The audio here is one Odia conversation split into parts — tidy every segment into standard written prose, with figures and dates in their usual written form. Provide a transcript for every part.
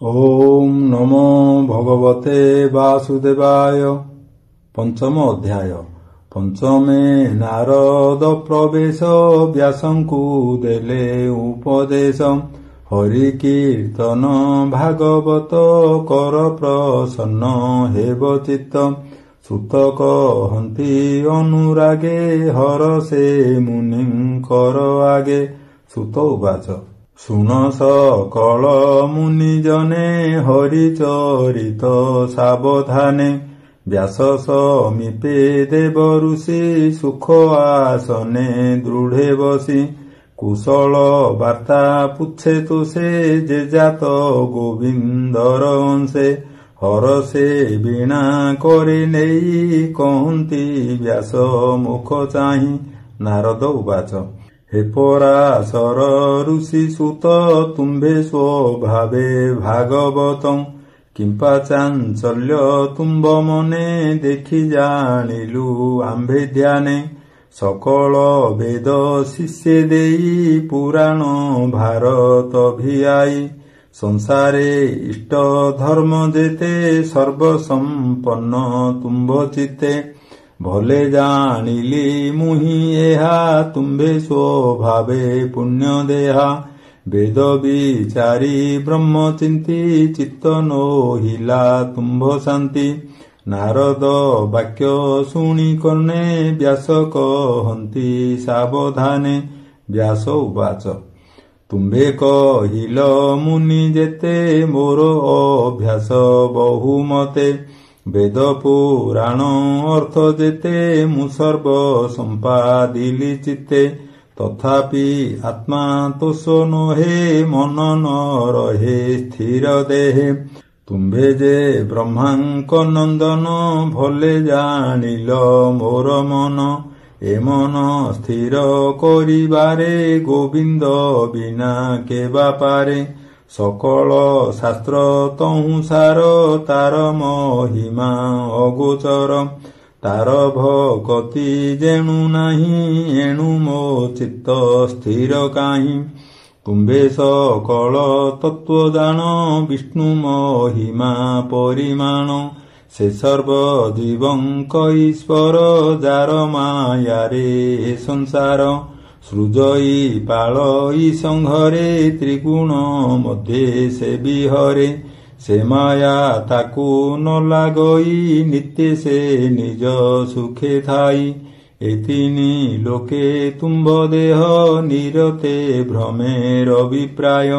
ओम नमो भगवते वासुदेवाय। पंचम अध्याय। पंचमे नारद प्रवेश व्यासंकु देले उपदेश। हरि कीर्तन भागवत कर प्रसन्न हेब चित्त। सुत कहन्ति अनुरागे हरसे मुनिंकर आगे। सुत उवाच शुण सकल मुनिजने हरिचरित सावधाने। व्यास समीपे देव ऋषि सुख आसने दृढ़े बसी। कुशल वार्ता पुछे तो से जे जात गोविंदर अंशे। हरसे वीणा करे नेई कहन्ति व्यास मुख चाहि। नारद उवाच हे पराशर ऋषि सुत तुम्भे स्वभावे भागवतं। किंपा चांचल्य तुम्भ मने देखि जानिलु आम्भे ध्याने। सकल वेद शिष्य देई पुराण भारत भियाई। संसारे इष्ट धर्म जेते सर्वसंपन्न तुम्भ चित्ते। भले जानिली मुहि एहा तुम्भे स्वभावे पुण्य देहा। वेद विचारी ब्रह्म चिंती चित्त नोहिला तुम्भ शांति। नारद वाक्य शुणी कर्णे व्यास कहन्ति सावधाने। व्यास उवाच तुम्भे कहिल मुनि जेते मोर अभ्यास बहुमते। वेद पुराण अर्थ जेते मु सर्व संपादिली चित्ते। तथापि आत्मा तोष नहे मन न रहे स्थिर देहे। तुम्भे जे ब्रह्मांक नंदन भले जानिल मोर मन। ए मन स्थिर करिबारे गोविंद बिना केबा पारे। सकल शास्त्र तहु सार तार महिमा अगोचर। तार भगति जेणु नाही एणु मो चित्त स्थिर काहि। तुम्भे सकल तत्व जान विष्णु महिमा परिमाण। से सर्व जीवंक ईश्वर जार मायारे संसार। सृजई पालई संघरे त्रिगुण मध्ये से बिहरे। से माया ताकु न लागई नित्य से निज सुखे थाई। एतिनी लोके तुम्भ देह निरते भ्रमेर विप्राय।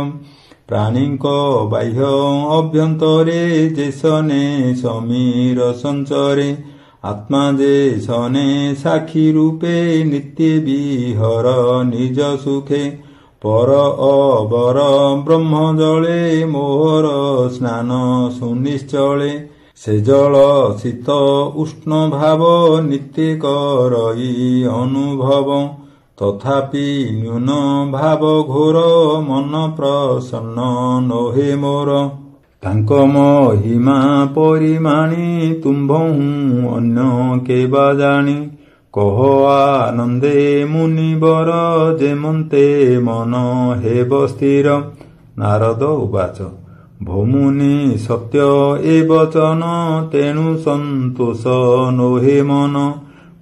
प्राणीक बाह्य अभ्यंतरे जेसने समीर संचरे। आत्मा जे सने साक्षी रूपे नित्य विहर निज सुखे। पर अबर ब्रह्म जले मोहर स्नान सुनिश्चले। से जल शीत उष्ण भाव नित्य करई अनुभव। तथापि न्यून भाव घोर मन प्रसन्न नोहे मोर। तांक महिमा परिमाणी तुम्भहु अन्य केबा जानी। कह आनंदे मुनिवर जेमन्ते मन हेब स्थिर। नारद उवाच भोमुनि सत्य ए वचन तेणु संतोष नोहे मन।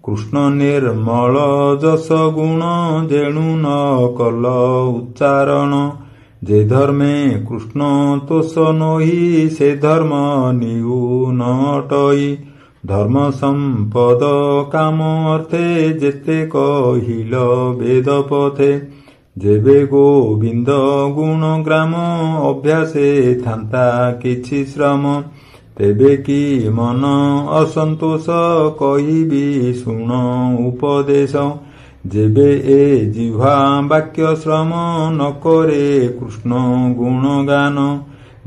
कृष्ण निर्मल जस गुण जेणु न कल उच्चारण। जे धर्मे कृष्ण तोष नोहि से धर्म नियु न अटई। धर्म संपद काम अर्थे जेते कहिल वेद पथे। जेबे गोविंद गुण ग्राम अभ्यासे थांता किछि श्रम। तेबे कि मन असंतोष कहिबी शुण उपदेश। जेबे ए जिह्वा वाक्य श्रम न करे कृष्ण गुणगान।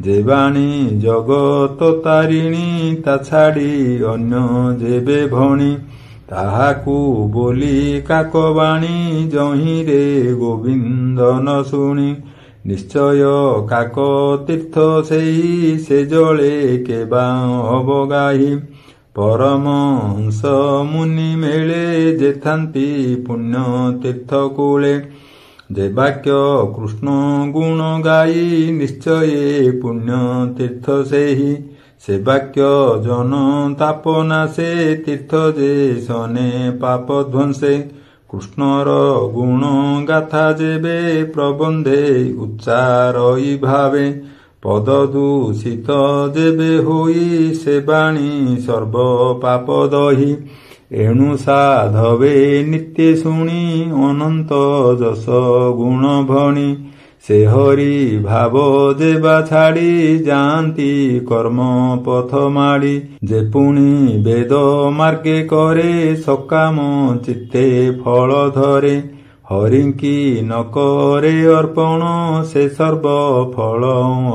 जे बाणी जगत तारिणी ता छाड़ी अन्य जेबे भणी। ताहाकु बोली काकबाणी जहिरे गोविंद न शुणी। निश्चय काक तीर्थ सेई से जले केबा अवगाही। परमहंस मुनि मेले जेथांति पुण्य तीर्थ कूले। ଯେ ବାକ୍ୟ କୃଷ୍ଣ ଗୁଣ ଗାଇ ନିଶ୍ଚୟେ ପୁଣ୍ୟ ତୀର୍ଥ ସେହି। ସେ ବାକ୍ୟ ଜନ ତାପ ନାଶେ ତୀର୍ଥ ଯେ ସନେ ପାପ ଧ୍ୱଂସେ। କୃଷ୍ଣର ଗୁଣ ଗାଥା ଯେବେ ପ୍ରବନ୍ଧେ ଉଚ୍ଚାରଇ ଭାବେ। ପଦ ଦୂଷିତ ଯେବେ ହୋଇ ସେ ବାଣୀ ସର୍ବ ପାପ ଦହି। ଏଣୁ ସାଧବେ ନିତ୍ୟ ଶୁଣି ଅନନ୍ତ ଯଶ ଗୁଣ ଭଣି। ସେ ହରି ଭାବ ଯେବା ଛାଡ଼ି ଯାଆନ୍ତି କର୍ମ ପଥ ମାଡ଼ି। ଯେ ପୁଣି ବେଦ ମାର୍ଗେ କରେ ସକାମ ଚିତ୍ତେ ଫଳ ଧରେ। ହରିଙ୍କି ନ କରେ ଅର୍ପଣ ସେ ସର୍ବ ଫଳ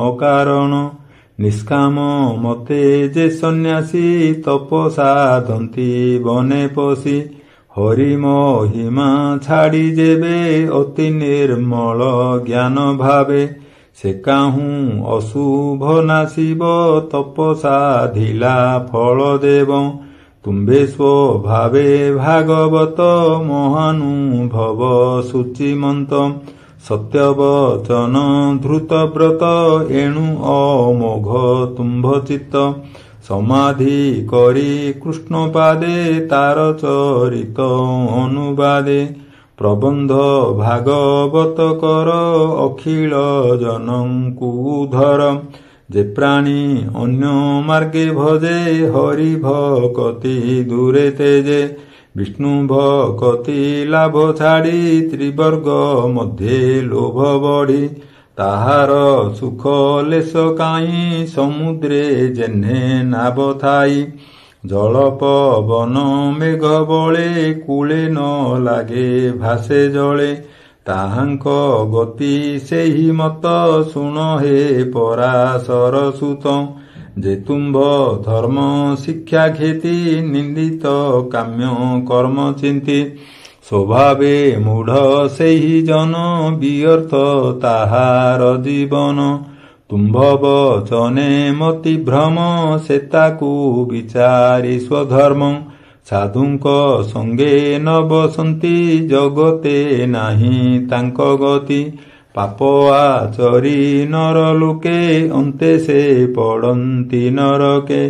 ଅକାରଣ। ନିଷ୍କାମ ମତେ ଯେ ସନ୍ନ୍ୟାସୀ ତପ ସାଧନ୍ତି ବନେ ପଶି। ହରି ମହିମା ଛାଡ଼ି ଯେବେ ଅତି ନିର୍ମଳ ଜ୍ଞାନ ଭାବେ। ସେ କାହୁଁ ଅଶୁଭ ନାଶିବ ତପ ସାଧିଲା ଫଳ ଦେବ। ତୁମ୍ଭେ ସ୍ୱଭାବେ ଭାଗବତ ମହାନୁଭବ ସୂଚିମନ୍ତ। ସତ୍ୟବଚନ ଧୃତ ବ୍ରତ ଏଣୁ ଅମୋଘ ତୁମ୍ଭ ଚିତ୍ତ। ସମାଧି କରି କୃଷ୍ଣ ପାଦେ ତାର ଚରିତ ଅନୁବାଦେ। ପ୍ରବନ୍ଧ ଭାଗବତ କର ଅଖିଳ ଜନଙ୍କୁ ଧର। ଯେ ପ୍ରାଣୀ ଅନ୍ୟ ମାର୍ଗେ ଭଜେ ହରି ଭକତି ଦୂରେ ତେଜେ। ବିଷ୍ଣୁ ଭକତି ଲାଭ ଛାଡ଼ି ତ୍ରିବର୍ଗ ମଧ୍ୟେ ଲୋଭ ବଢ଼ି। ତାହାର ସୁଖ ଲେଶ କାହିଁ ସମୁଦ୍ରେ ଯେହ୍ନେ ନାବ ଥାଇ। ଜଳ ପବନ ମେଘ ବଳେ କୂଳେ ନ ଲାଗେ ଭାସେ ଜଳେ। ତାହାଙ୍କ ଗତି ସେହି ମତ ଶୁଣ ହେ ପରାଶର ସୁତ। ଯେ ତୁମ୍ଭ ଧର୍ମ ଶିକ୍ଷା କ୍ଷେତି ନିନ୍ଦିତ କାମ୍ୟ କର୍ମ ଚିନ୍ତି। ସ୍ୱଭାବେ ମୂଢ଼ ସେହି ଜନ ବିଅର୍ଥ ତାହାର ଜୀବନ। ତୁମ୍ଭ ବଚନେ ମତି ଭ୍ରମ ସେ ତାକୁ ବିଚାରି ସ୍ୱଧର୍ମ। ସାଧୁଙ୍କ ସଙ୍ଗେ ନ ବସନ୍ତି ଜଗତେ ନାହିଁ ତାଙ୍କ ଗତି। ପାପ ଆଚରି ନର ଲୋକେ ଅନ୍ତେ ସେ ପଡ଼ନ୍ତି ନରକେ।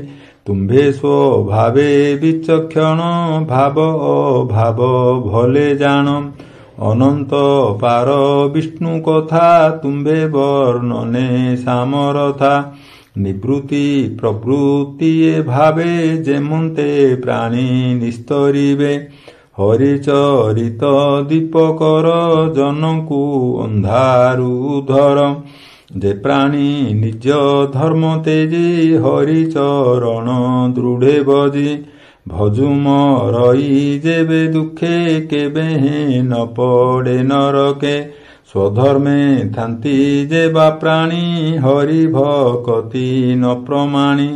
ତୁମ୍ଭେ ସ୍ୱଭାବେ ବିଚକ୍ଷଣ ଭାବ ଅଭାବ ଭଲେ ଜାଣ। ଅନନ୍ତ ପାର ବିଷ୍ଣୁ କଥା ତୁମ୍ଭେ ବର୍ଣ୍ଣନେ ସାମରଥା। ନିବୃତ୍ତି ପ୍ରବୃତ୍ତି ଏ ଭାବେ ଯେମନ୍ତେ ପ୍ରାଣୀ ନିସ୍ତରିବେ। ହରିଚରିତ ଦୀପକର ଜନକୁ ଅନ୍ଧାରୁ ଧର। ଯେ ପ୍ରାଣୀ ନିଜ ଧର୍ମ ତେଜି ହରିଚରଣ ଦୃଢ଼େ ବଜି। ଭଜୁମ ରଇ ଯେବେ ଦୁଃଖେ କେବେ ନ ପଡ଼େ ନରକେ। ସ୍ୱଧର୍ମେ ଥାନ୍ତି ଯେବା ପ୍ରାଣୀ ହରି ଭକତି ନ ପ୍ରମାଣୀ।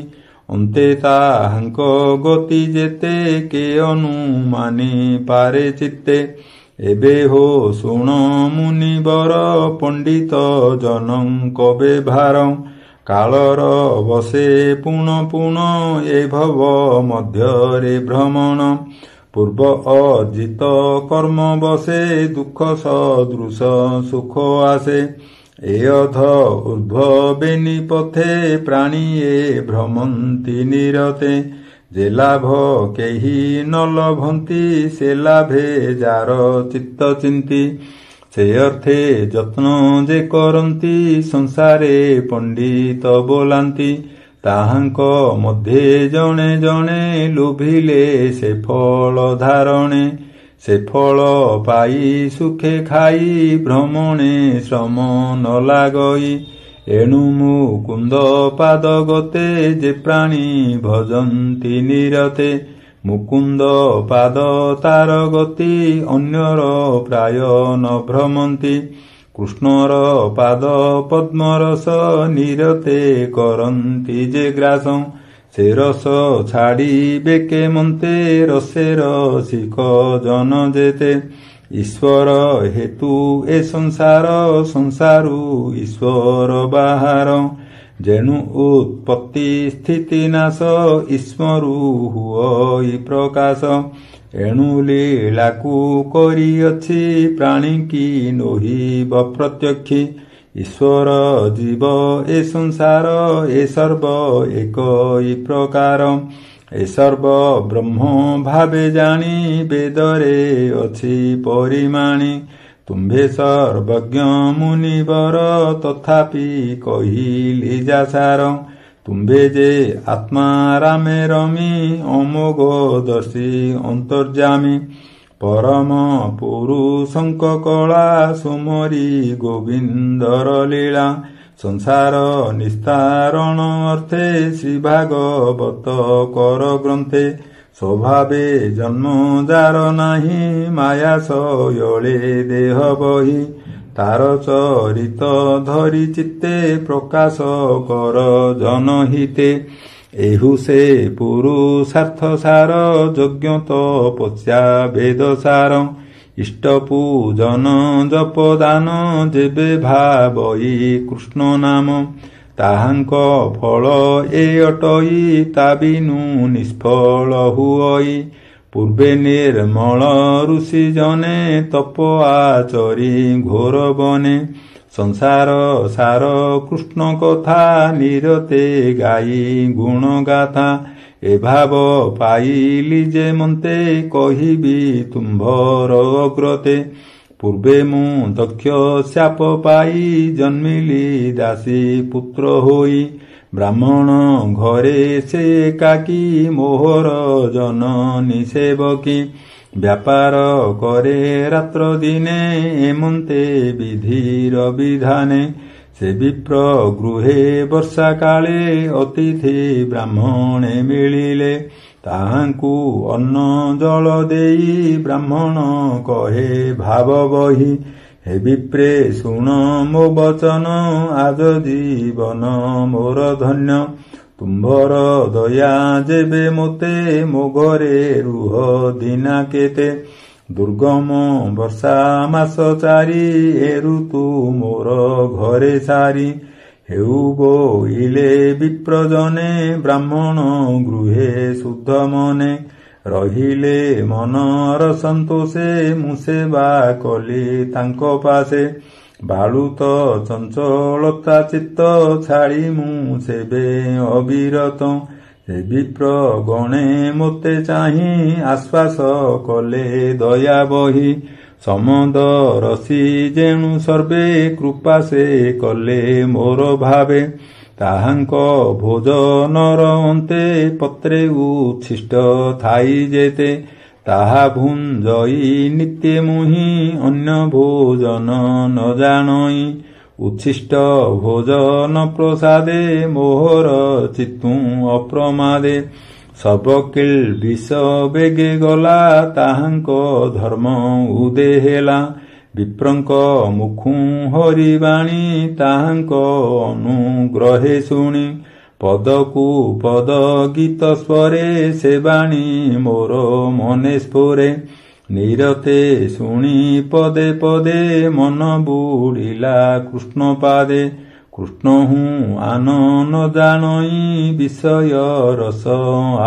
ଅନ୍ତେ ତାହାଙ୍କ ଗତି ଯେତେ କେ ଅନୁମାନି ପାରେ ଚିତ୍ତେ। ଏବେ ହୋ ଶୁଣ ମୁନିବର ପଣ୍ଡିତ ଜନଙ୍କ ବ୍ୟବହାର। କାଳର ବସେ ପୁଣ ପୁଣ ଏ ଭବ ମଧ୍ୟରେ ଭ୍ରମଣ। ପୂର୍ବ ଅର୍ଜିତ କର୍ମ ବସେ ଦୁଃଖ ସଦୃଶ ସୁଖ ଆସେ। ଏ ଅଧ ଊର୍ଧ୍ୱ ବେନି ପଥେ ପ୍ରାଣୀ ଏ ଭ୍ରମନ୍ତି ନିରତେ। ଯେ ଲାଭ କେହି ନ ଲଭନ୍ତି ସେ ଲାଭେ ଯାର ଚିତ୍ତ ଚିନ୍ତି। ସେ ଅର୍ଥେ ଯତ୍ନ ଯେ କରନ୍ତି ସଂସାରେ ପଣ୍ଡିତ ବୋଲାନ୍ତି। ତାହାଙ୍କ ମଧ୍ୟେ ଜଣେ ଜଣେ ଲୋଭିଲେ ସେ ଫଳ ଧାରଣେ। ସେ ଫଳ ପାଇ ସୁଖେ ଖାଇ ଭ୍ରମଣେ ଶ୍ରମ ନ ଲାଗଇ। ଏଣୁ ମୁକୁନ୍ଦ ପାଦ ଗତେ ଯେ ପ୍ରାଣୀ ଭଜନ୍ତି ନିରତେ। ମୁକୁନ୍ଦ ପାଦ ତାର ଗତି ଅନ୍ୟର ପ୍ରାୟ ନ ଭ୍ରମନ୍ତି। କୃଷ୍ଣର ପାଦ ପଦ୍ମରସ ନିରତେ କରନ୍ତି ଯେ ଗ୍ରାସ। ସେ ରସ ଛାଡ଼ିବେ କେମନ୍ତେ ରସେ ରସିକ ଜନ ଯେତେ। ଈଶ୍ୱର ହେତୁ ଏ ସଂସାର ସଂସାରୁ ଈଶ୍ୱର ବାହାର। ଯେଣୁ ଉତ୍ପତ୍ତି ସ୍ଥିତି ନାଶ ଈଶ୍ୱରୁ ହୁଅଇ ପ୍ରକାଶ। ଏଣୁ ଲୀଳାକୁ କରିଅଛି ପ୍ରାଣୀ କି ନୋହିବ ପ୍ରତ୍ୟକ୍ଷୀ। ଈଶ୍ୱର ଜୀବ ଏ ସଂସାର ଏ ସର୍ବ ଏକଇ ପ୍ରକାର। ଏ ସର୍ବ ବ୍ରହ୍ମ ଭାବେ ଜାଣି ବେଦରେ ଅଛି ପରିମାଣି। ତୁମ୍ଭେ ସର୍ବଜ୍ଞ ମୁନିବର ତଥାପି କହିଲି ଯାସାର। ତୁମ୍ଭେ ଯେ ଆତ୍ମା ରାମେ ରମି ଅମୋଘ ଦର୍ଶୀ ଅନ୍ତର୍ଯାମୀ। ପରମ ପୁରୁଷଙ୍କ କଳା ସୁମରି ଗୋବିନ୍ଦର ଲୀଳା। ସଂସାର ନିସ୍ତାରଣ ଅର୍ଥେ ଶ୍ରୀ ଭାଗବତ କର ଗ୍ରନ୍ଥେ। ସ୍ୱଭାବେ ଜନ୍ମ ଯାର ନାହିଁ ମାୟା ସୟଳେ ଦେହ ବହି। ତାର ଚରିତ ଧରି ଚିତ୍ତେ ପ୍ରକାଶ କର ଜନହିତେ। ଏହୁ ସେ ପୁରୁଷାର୍ଥ ସାର ଯଜ୍ଞ ତପସ୍ୟା ବେଦ ସାର। ଇଷ୍ଟ ପୂଜନ ଜପ ଦାନ ଯେବେ ଭାବଇ କୃଷ୍ଣ ନାମ। ତାହାଙ୍କ ଫଳ ଏ ଅଟଇ ତା ବିନୁ ନିଷ୍ଫଳ ହୁଅଇ। ପୂର୍ବେ ନିର୍ମଳ ଋଷି ଜନେ ତପ ଆଚରି ଘୋର ବନେ। ସଂସାର ସାର କୃଷ୍ଣ କଥା ନିରତେ ଗାଇ ଗୁଣ ଗାଥା। ଏ ଭାବ ପାଇଲି ଯେ ମନ୍ତେ କହିବି ତୁମ୍ଭର ଅଗ୍ରତେ। ପୂର୍ବେ ମୁଁ ଦକ୍ଷ శాପ ପାଇ ଜନ୍ମିଲି ଦାସୀ ପୁତ୍ର ହୋଇ। ବ୍ରାହ୍ମଣ ଘରେ ସେ ଏକାକୀ ମୋହର ଜନନୀ ସେବକୀ। ବ୍ୟାପାର କରେ ରାତ୍ର ଦିନେ ଏମନ୍ତେ ବିଧିର ବିଧାନେ। ସେ ବିପ୍ର ଗୃହେ ବର୍ଷା କାଳେ ଅତିଥି ବ୍ରାହ୍ମଣେ ମିଳିଲେ। ତାହାଙ୍କୁ ଅନ୍ନ ଜଳ ଦେଇ ବ୍ରାହ୍ମଣ କହେ ଭାବ ବହି। ହେ ବିପ୍ରେ ଶୁଣ ମୋ ବଚନ ଆଜ ଜୀବନ ମୋର ଧନ୍ୟ। ତୁମ୍ଭର ଦୟା ଯେବେ ମୋତେ ମୋ ଘରେ ରୁହ ଦିନା କେତେ। ଦୁର୍ଗମ ବର୍ଷା ମାସ ଚାରି ଏ ଋତୁ ମୋର ଘରେ ସାରି। ହେଉ ବୋଇଲେ ବିପ୍ରଜନେ ବ୍ରାହ୍ମଣ ଗୃହେ ଶୁଦ୍ଧ ମନେ। ରହିଲେ ମନର ସନ୍ତୋଷେ ମୁଁ ସେବା କଲି ତାଙ୍କ ପାଶେ। ବାଳୁତ ଚଞ୍ଚଳତା ଚିତ୍ତ ଛାଡ଼ି ମୁଁ ସେବେ ଅବିରତ। ସେ ବିପ୍ର ଗଣେ ମୋତେ ଚାହିଁ ଆଶ୍ୱାସ କଲେ ଦୟା ବହି। ସମଦରସି ଯେଣୁ ସର୍ବେ କୃପା ସେ କଲେ ମୋର ଭାବେ। ତାହାଙ୍କ ଭୋଜନର ଅନ୍ତେ ପତ୍ରେ ଉଚ୍ଛିଷ୍ଟ ଥାଇ ଯେତେ। ତାହା ଭୁଞ୍ଜଇ ନିତ୍ୟ ମୁହିଁ ଅନ୍ୟ ଭୋଜନ ନ ଜାଣଇ। ଉଚ୍ଛିଷ୍ଟ ଭୋଜନ ପ୍ରସାଦେ ମୋହର ଚିତ୍ତୁ ଅପ୍ରମାଦେ। ସର୍ବକିଲ୍ ବିଷ ବେଗେ ଗଲା ତାହାଙ୍କ ଧର୍ମ ଉଦେ ହେଲା। ବିପ୍ରଙ୍କ ମୁଖୁ ହରିବାଣୀ ତାହାଙ୍କ ଅନୁଗ୍ରହେ ଶୁଣି। ପଦକୁ ପଦ ଗୀତ ସ୍ୱରେ ସେ ବାଣୀ ମୋର ମନେ ସ୍ଫୁରେ। ନିରତେ ଶୁଣି ପଦେ ପଦେ ମନ ବୁଡ଼ିଲା କୃଷ୍ଣ ପାଦେ। କୃଷ୍ଣ ହୁଁ ଆନ ନ ଜାଣଇ ବିଷୟ ରସ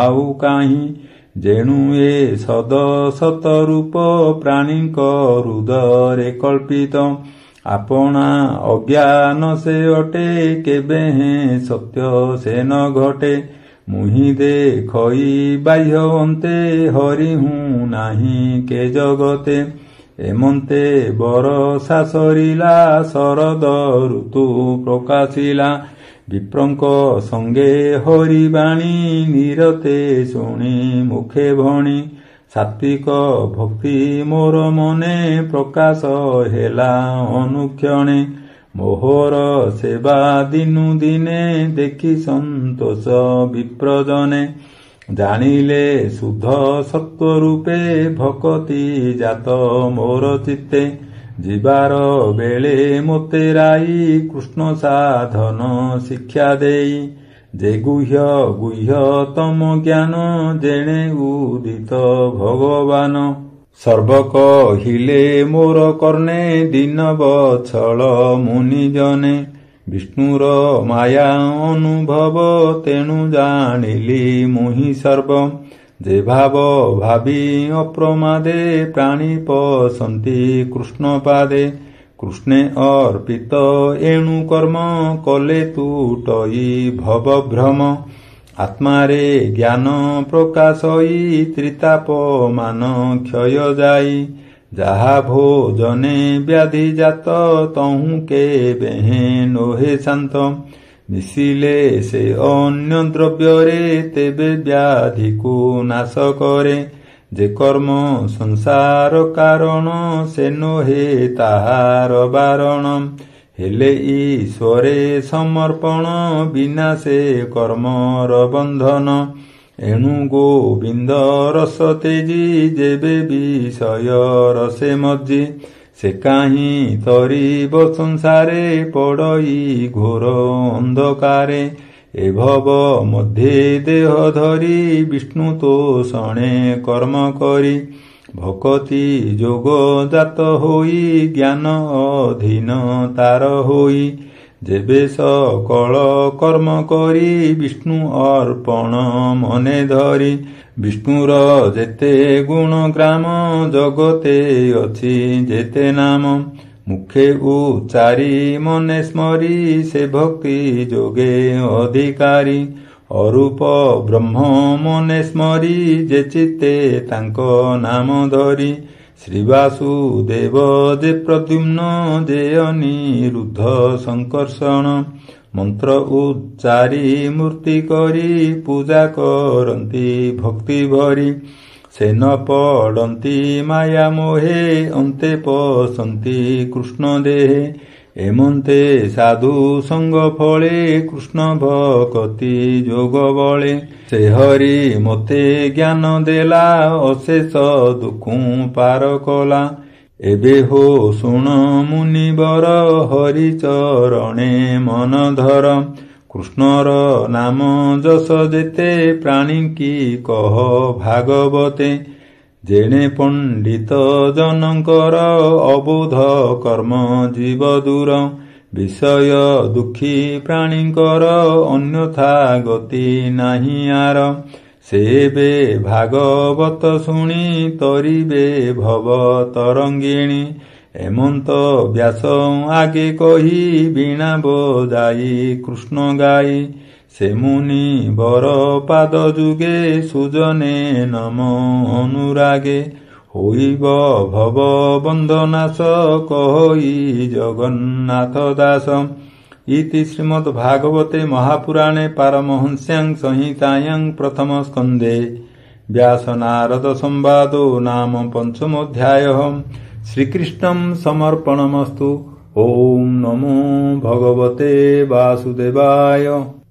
ଆଉ କାହିଁ। ଯେଣୁ ଏ ସଦ ସତ ରୂପ ପ୍ରାଣୀଙ୍କ ହୃଦୟରେ କଳ୍ପିତ। ଆପଣା ଅଜ୍ଞାନ ସେ ଅଟେ କେବେ ହେଁ ସତ୍ୟ ସେ ନ ଘଟେ। ମୁହିଁ ଦେଖଇ ବାହ୍ୟ ଅନ୍ତେ ହରି ହୁଁ ନାହିଁ କେ ଜଗତେ। ଏମନ୍ତେ ବରଷା ସରିଲା ଶରଦ ଋତୁ ପ୍ରକାଶିଲା। ବିପ୍ରଙ୍କ ସଙ୍ଗେ ହରିବାଣୀ ନିରତେ ଶୁଣି ମୁଖେ ଭଣି। ସାତ୍ବିକ ଭକ୍ତି ମୋର ମନେ ପ୍ରକାଶ ହେଲା ଅନୁକ୍ଷଣେ। ମୋହର ସେବା ଦିନୁ ଦିନେ ଦେଖି ସନ୍ତୋଷ ବିପ୍ରଜନେ। ଜାଣିଲେ ଶୁଦ୍ଧ ସତ୍ୱ ରୂପେ ଭକତି ଜାତ ମୋର ଚିତ୍ତେ। ଯିବାର ବେଳେ ମୋତେ ରାଇ କୃଷ୍ଣ ସାଧନ ଶିକ୍ଷା ଦେଇ। ଯେ ଗୁହ୍ୟ ଗୁହ୍ୟତମ ଜ୍ଞାନ ଯେଣେ ଉଦିତ ଭଗବାନ। ସର୍ବ କହିଲେ ମୋର କର୍ଣ୍ଣେ ଦୀନ ବତ୍ସଳ ମୁନିଜନେ। ବିଷ୍ଣୁର ମାୟା ଅନୁଭବ ତେଣୁ ଜାଣିଲି ମୁହିଁ ସର୍ବ। ଯେ ଭାବ ଭାବି ଅପ୍ରମାଦେ ପ୍ରାଣୀ ପଶନ୍ତି କୃଷ୍ଣ ପାଦେ। କୃଷ୍ଣେ ଅର୍ପିତ ଏଣୁ କର୍ମ କଲେ ତୁଟଇ ଭବ ଭ୍ରମ। ଆତ୍ମାରେ ଜ୍ଞାନ ପ୍ରକାଶଇ ତ୍ରିତାପ ମାନ କ୍ଷୟ ଯାଇ। ଯାହା ଭୋଜନେ ବ୍ୟାଧି ଜାତ ତହୁଁ କେବେହେଁ ନୋହେ ଶାନ୍ତ। ମିଶିଲେ ସେ ଅନ୍ୟ ଦ୍ରବ୍ୟରେ ତେବେ ବ୍ୟାଧିକୁ ନାଶ କରେ। ଯେ କର୍ମ ସଂସାର କାରଣ ସେ ନୋହେ ତାହାର ବାରଣ। ହେଲେ ଈଶ୍ୱରେ ସମର୍ପଣ ବିନା ସେ କର୍ମର ବନ୍ଧନ। ଏଣୁ ଗୋବିନ୍ଦ ରସ ତେଜି ଯେବେ ବିଷୟ ରସେ ମଜ୍ଜି। ସେ କାହିଁ ତରିବ ସଂସାରେ ପଡ଼ଇ ଘୋର ଅନ୍ଧକାରେ। ଏ ଭବ ମଧ୍ୟେ ଦେହ ଧରି ବିଷ୍ଣୁ ତୋଷଣେ କର୍ମ କରି। ଭକତି ଯୋଗ ଜାତ ହୋଇ ଜ୍ଞାନ ଅଧୀନ ତାର ହୋଇ। ଯେବେ ସକଳ କର୍ମ କରି ବିଷ୍ଣୁ ଅର୍ପଣ ମନେ ଧରି। ବିଷ୍ଣୁର ଯେତେ ଗୁଣ ଗ୍ରାମ ଜଗତେ ଅଛି ଯେତେ ନାମ। ମୁଖେ ଉଚ୍ଚାରି ମନେ ସ୍ମରି ସେ ଭକ୍ତି ଯୋଗେ ଅଧିକାରୀ। ଅରୂପ ବ୍ରହ୍ମ ମନେ ସ୍ମରି ଯେ ଚିତ୍ତେ ତାଙ୍କ ନାମ ଧରି। ଶ୍ରୀ ବାସୁଦେବ ଯେ ପ୍ରଦ୍ୟୁମ୍ନ ଯେ ଅନିରୁଦ୍ଧ ସଂକର୍ଷଣ। ମନ୍ତ୍ର ଉଚ୍ଚାରି ମୂର୍ତ୍ତି କରି ପୂଜା କରନ୍ତି ଭକ୍ତି ଭରି। ସେ ନ ପଡ଼ନ୍ତି ମାୟା ମୋହେ ଅନ୍ତେ ପଶନ୍ତି କୃଷ୍ଣ ଦେହେ। ଏମନ୍ତେ ସାଧୁ ସଙ୍ଗ ଫଳେ କୃଷ୍ଣ ଭକତି ଯୋଗ ବଳେ। ସେ ହରି ମୋତେ ଜ୍ଞାନ ଦେଲା ଅଶେଷ ଦୁଃଖ ପାର କଲା। ଏବେ ହୋ ଶୁଣ ମୁନିବର ହରି ଚରଣେ ମନ ଧର। କୃଷ୍ଣର ନାମ ଯଶ ଯେତେ ପ୍ରାଣୀଙ୍କି କହ ଭାଗବତେ। ଯେଣେ ପଣ୍ଡିତ ଜନଙ୍କର ଅବୋଧ କର୍ମ ଜୀବ ଦୂର। ବିଷୟ ଦୁଃଖୀ ପ୍ରାଣୀଙ୍କର ଅନ୍ୟଥା ଗତି ନାହିଁ ଆର। ସେ ଏବେ ଭାଗବତ ଶୁଣି ତରିବେ ଭବ ତରଙ୍ଗିଣୀ। ଏମନ୍ତ ବ୍ୟାସ ଆଗେ କହି ବୀଣା ବଜାଇ କୃଷ୍ଣ ଗାଇ। ସେ ମୁନି ବର ପାଦ ଯୁଗେ ସୁଜନେ ନମ ଅନୁରାଗେ। ହୋଇବ ଭବ ବନ୍ଧନାଶ କହି ଜଗନ୍ନାଥ ଦାସ। ଇତି ଶ୍ରୀମଦ୍ ଭାଗବତେ ମହାପୁରାଣେ ପାରମହଂସ୍ୟାଂ ସଂହିତାୟାଂ ପ୍ରଥମ ସ୍କନ୍ଧେ ବ୍ୟାସ ନାରଦ ସମ୍ବାଦो ନାମ ପଞ୍ଚମୋऽଧ୍ୟାୟः। ଶ୍ରୀକୃଷ୍ଣଂ ସମର୍ପଣମस्तु। ଓಂ ନମୋ ଭଗବତେ ବାସୁଦେବାୟ।